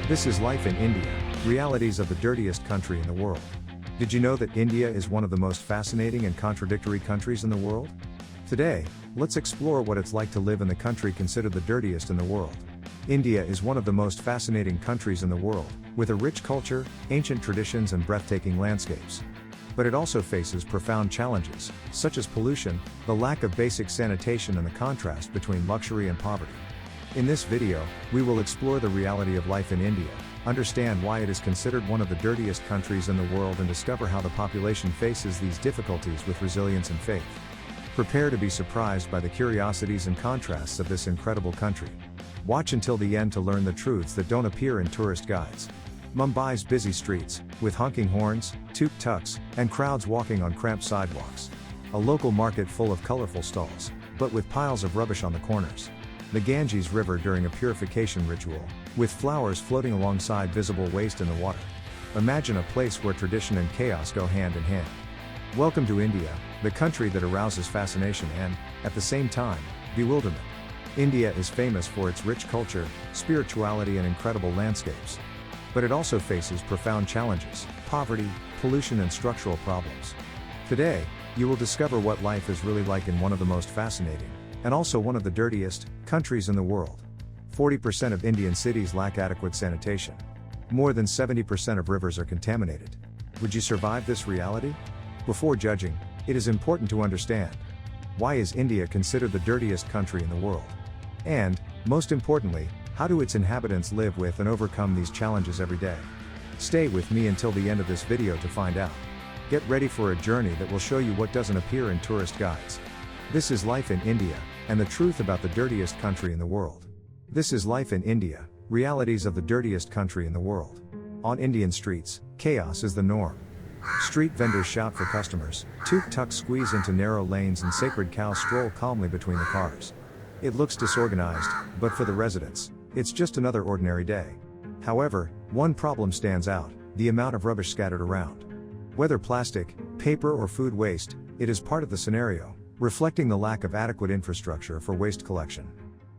This is life in India, realities of the dirtiest country in the world. Did you know that India is one of the most fascinating and contradictory countries in the world? Today, let's explore what it's like to live in the country considered the dirtiest in the world. India is one of the most fascinating countries in the world, with a rich culture, ancient traditions and breathtaking landscapes. But it also faces profound challenges, such as pollution, the lack of basic sanitation and the contrast between luxury and poverty. In this video, we will explore the reality of life in India, understand why it is considered one of the dirtiest countries in the world and discover how the population faces these difficulties with resilience and faith. Prepare to be surprised by the curiosities and contrasts of this incredible country. Watch until the end to learn the truths that don't appear in tourist guides. Mumbai's busy streets, with honking horns, tuk-tuks, and crowds walking on cramped sidewalks. A local market full of colorful stalls, but with piles of rubbish on the corners. The Ganges River during a purification ritual, with flowers floating alongside visible waste in the water. Imagine a place where tradition and chaos go hand in hand. Welcome to India, the country that arouses fascination and, at the same time, bewilderment. India is famous for its rich culture, spirituality and incredible landscapes. But it also faces profound challenges, poverty, pollution and structural problems. Today, you will discover what life is really like in one of the most fascinating, and also one of the dirtiest, countries in the world. 40% of Indian cities lack adequate sanitation. More than 70% of rivers are contaminated. Would you survive this reality? Before judging, it is important to understand. Why is India considered the dirtiest country in the world? And, most importantly, how do its inhabitants live with and overcome these challenges every day? Stay with me until the end of this video to find out. Get ready for a journey that will show you what doesn't appear in tourist guides. This is life in India, and the truth about the dirtiest country in the world. This is life in India, realities of the dirtiest country in the world. On Indian streets, chaos is the norm. Street vendors shout for customers, tuk-tuks squeeze into narrow lanes and sacred cows stroll calmly between the cars. It looks disorganized, but for the residents, it's just another ordinary day. However, one problem stands out: the amount of rubbish scattered around. Whether plastic, paper or food waste, it is part of the scenario, reflecting the lack of adequate infrastructure for waste collection.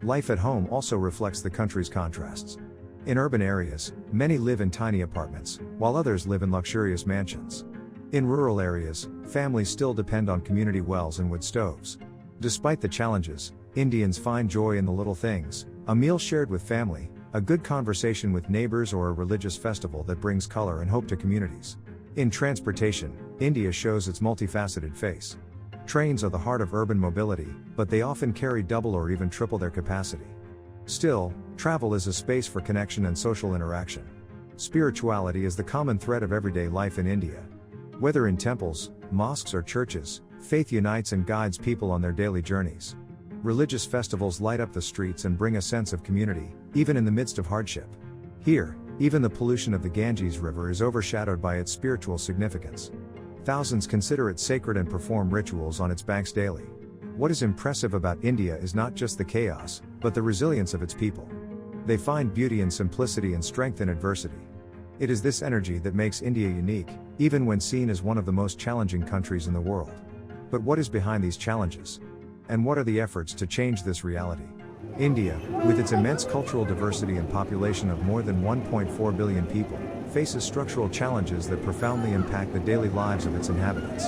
Life at home also reflects the country's contrasts. In urban areas, many live in tiny apartments, while others live in luxurious mansions. In rural areas, families still depend on community wells and wood stoves. Despite the challenges, Indians find joy in the little things: a meal shared with family, a good conversation with neighbors or a religious festival that brings color and hope to communities. In transportation, India shows its multifaceted face. Trains are the heart of urban mobility, but they often carry double or even triple their capacity. Still, travel is a space for connection and social interaction. Spirituality is the common thread of everyday life in India. Whether in temples, mosques or churches, faith unites and guides people on their daily journeys. Religious festivals light up the streets and bring a sense of community, even in the midst of hardship. Here, even the pollution of the Ganges River is overshadowed by its spiritual significance. Thousands consider it sacred and perform rituals on its banks daily. What is impressive about India is not just the chaos, but the resilience of its people. They find beauty in simplicity and strength in adversity. It is this energy that makes India unique, even when seen as one of the most challenging countries in the world. But what is behind these challenges? And what are the efforts to change this reality? India, with its immense cultural diversity and population of more than 1.4 billion people, faces structural challenges that profoundly impact the daily lives of its inhabitants.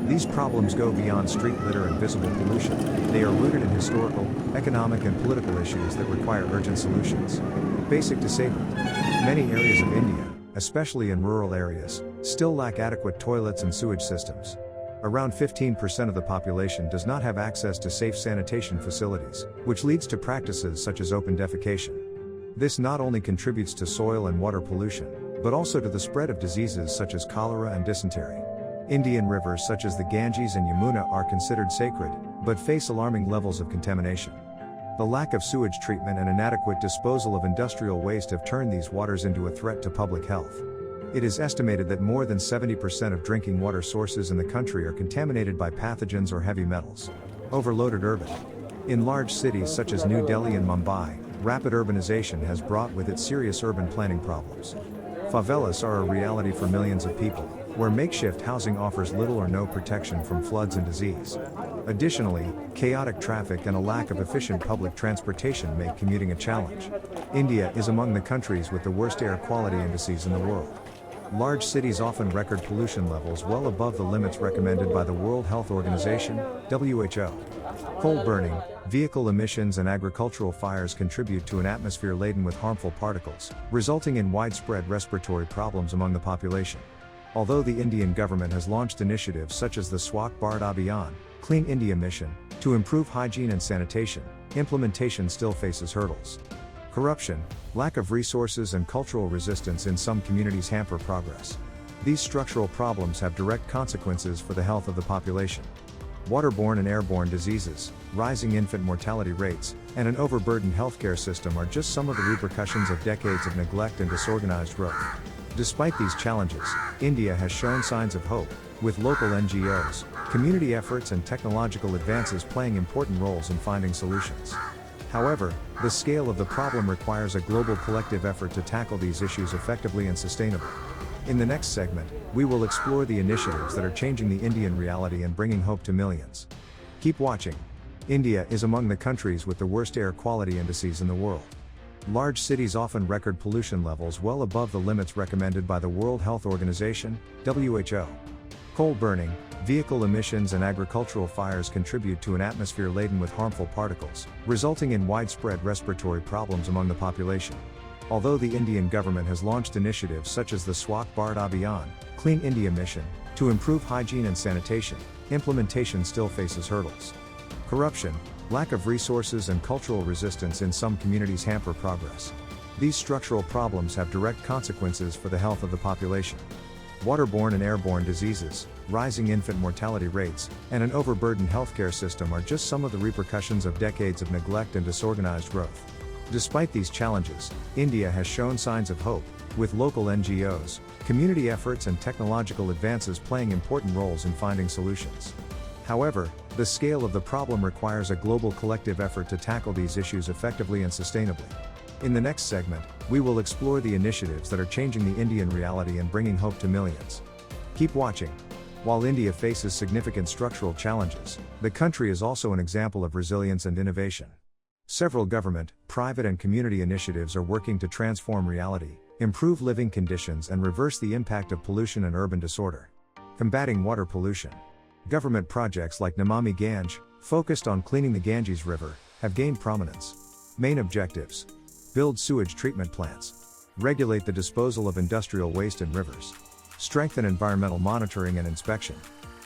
These problems go beyond street litter and visible pollution. They are rooted in historical, economic and political issues that require urgent solutions. Basic to sacred. Many areas of India, especially in rural areas, still lack adequate toilets and sewage systems. Around 15% of the population does not have access to safe sanitation facilities, which leads to practices such as open defecation. This not only contributes to soil and water pollution, but also to the spread of diseases such as cholera and dysentery. Indian rivers such as the Ganges and Yamuna are considered sacred, but face alarming levels of contamination. The lack of sewage treatment and inadequate disposal of industrial waste have turned these waters into a threat to public health. It is estimated that more than 70% of drinking water sources in the country are contaminated by pathogens or heavy metals. Overloaded urban. In large cities such as New Delhi and Mumbai, rapid urbanization has brought with it serious urban planning problems. Favelas are a reality for millions of people, where makeshift housing offers little or no protection from floods and disease. Additionally, chaotic traffic and a lack of efficient public transportation make commuting a challenge. India is among the countries with the worst air quality indices in the world. Large cities often record pollution levels well above the limits recommended by the World Health Organization, WHO. Coal burning, vehicle emissions and agricultural fires contribute to an atmosphere laden with harmful particles, resulting in widespread respiratory problems among the population. Although the Indian government has launched initiatives such as the Swachh Bharat Abhiyan, Clean India Mission, to improve hygiene and sanitation, implementation still faces hurdles. Corruption, lack of resources and cultural resistance in some communities hamper progress. These structural problems have direct consequences for the health of the population. Waterborne and airborne diseases, rising infant mortality rates, and an overburdened healthcare system are just some of the repercussions of decades of neglect and disorganized growth. Despite these challenges, India has shown signs of hope, with local NGOs, community efforts and technological advances playing important roles in finding solutions. However, the scale of the problem requires a global collective effort to tackle these issues effectively and sustainably. In the next segment, we will explore the initiatives that are changing the Indian reality and bringing hope to millions. Keep watching. India is among the countries with the worst air quality indices in the world. Large cities often record pollution levels well above the limits recommended by the World Health Organization, WHO. Coal burning, vehicle emissions and agricultural fires contribute to an atmosphere laden with harmful particles, resulting in widespread respiratory problems among the population. Although the Indian government has launched initiatives such as the Swachh Bharat Abhiyan, Clean India Mission, to improve hygiene and sanitation, implementation still faces hurdles. Corruption, lack of resources and cultural resistance in some communities hamper progress. These structural problems have direct consequences for the health of the population. Waterborne and airborne diseases, rising infant mortality rates, and an overburdened healthcare system are just some of the repercussions of decades of neglect and disorganized growth. Despite these challenges, India has shown signs of hope, with local NGOs, community efforts and technological advances playing important roles in finding solutions. However, the scale of the problem requires a global collective effort to tackle these issues effectively and sustainably. In the next segment, we will explore the initiatives that are changing the Indian reality and bringing hope to millions. Keep watching. While India faces significant structural challenges, the country is also an example of resilience and innovation. Several government, private and community initiatives are working to transform reality, improve living conditions and reverse the impact of pollution and urban disorder. Combating water pollution. Government projects like Namami Gange, focused on cleaning the Ganges River, have gained prominence. Main objectives: build sewage treatment plants, regulate the disposal of industrial waste in rivers, strengthen environmental monitoring and inspection.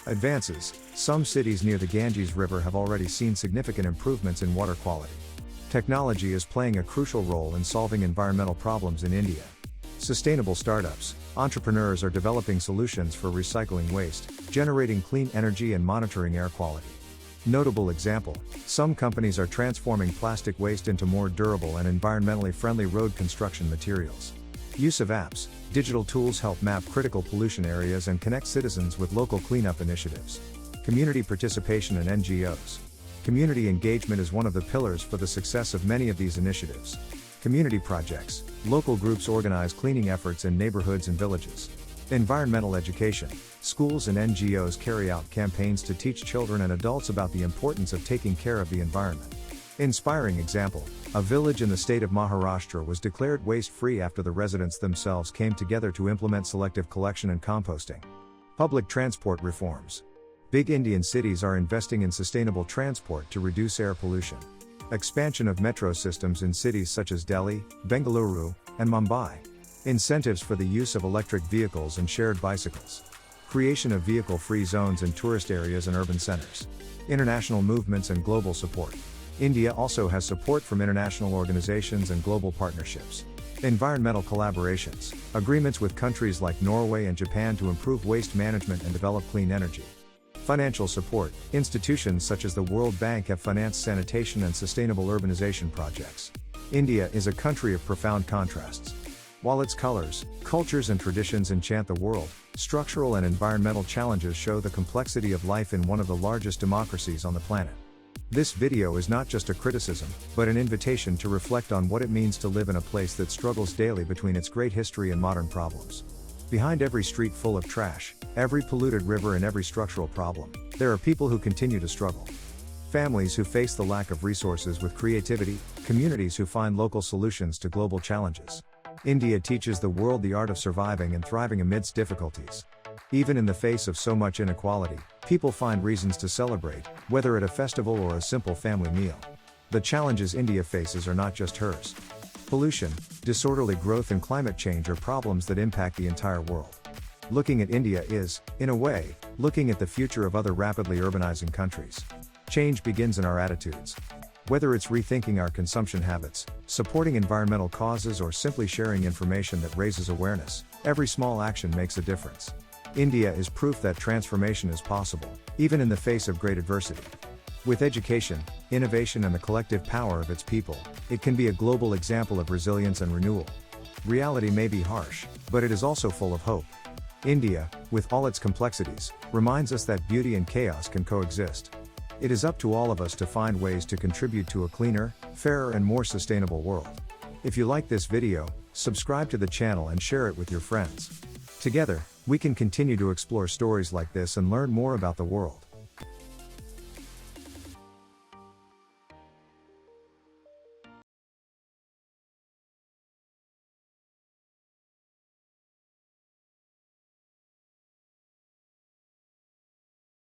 Advances: some cities near the Ganges River have already seen significant improvements in water quality. Technology is playing a crucial role in solving environmental problems in India. Sustainable startups: entrepreneurs are developing solutions for recycling waste, generating clean energy and monitoring air quality. Notable example: some companies are transforming plastic waste into more durable and environmentally friendly road construction materials. Use of apps: digital tools help map critical pollution areas and connect citizens with local cleanup initiatives. Community participation and NGOs. Community engagement is one of the pillars for the success of many of these initiatives. Community projects: local groups organize cleaning efforts in neighborhoods and villages. Environmental education: schools and NGOs carry out campaigns to teach children and adults about the importance of taking care of the environment. Inspiring example: a village in the state of Maharashtra was declared waste-free after the residents themselves came together to implement selective collection and composting. Public transport reforms. Big Indian cities are investing in sustainable transport to reduce air pollution. Expansion of metro systems in cities such as Delhi, Bengaluru, and Mumbai. Incentives for the use of electric vehicles and shared bicycles. Creation of vehicle-free zones in tourist areas and urban centers. International movements and global support. India also has support from international organizations and global partnerships. Environmental collaborations, agreements with countries like Norway and Japan to improve waste management and develop clean energy. Financial support, institutions such as the World Bank have financed sanitation and sustainable urbanization projects. India is a country of profound contrasts. While its colors, cultures and traditions enchant the world, structural and environmental challenges show the complexity of life in one of the largest democracies on the planet. This video is not just a criticism, but an invitation to reflect on what it means to live in a place that struggles daily between its great history and modern problems. Behind every street full of trash, every polluted river and every structural problem, there are people who continue to struggle. Families who face the lack of resources with creativity, communities who find local solutions to global challenges. India teaches the world the art of surviving and thriving amidst difficulties. Even in the face of so much inequality, people find reasons to celebrate, whether at a festival or a simple family meal. The challenges India faces are not just hers. Pollution, disorderly growth and climate change are problems that impact the entire world. Looking at India is, in a way, looking at the future of other rapidly urbanizing countries. Change begins in our attitudes. Whether it's rethinking our consumption habits, supporting environmental causes or simply sharing information that raises awareness, every small action makes a difference. India is proof that transformation is possible, even in the face of great adversity. With education, innovation and the collective power of its people, it can be a global example of resilience and renewal. Reality may be harsh, but it is also full of hope. India, with all its complexities, reminds us that beauty and chaos can coexist. It is up to all of us to find ways to contribute to a cleaner, fairer and more sustainable world. If you like this video, subscribe to the channel and share it with your friends. Together, we can continue to explore stories like this and learn more about the world.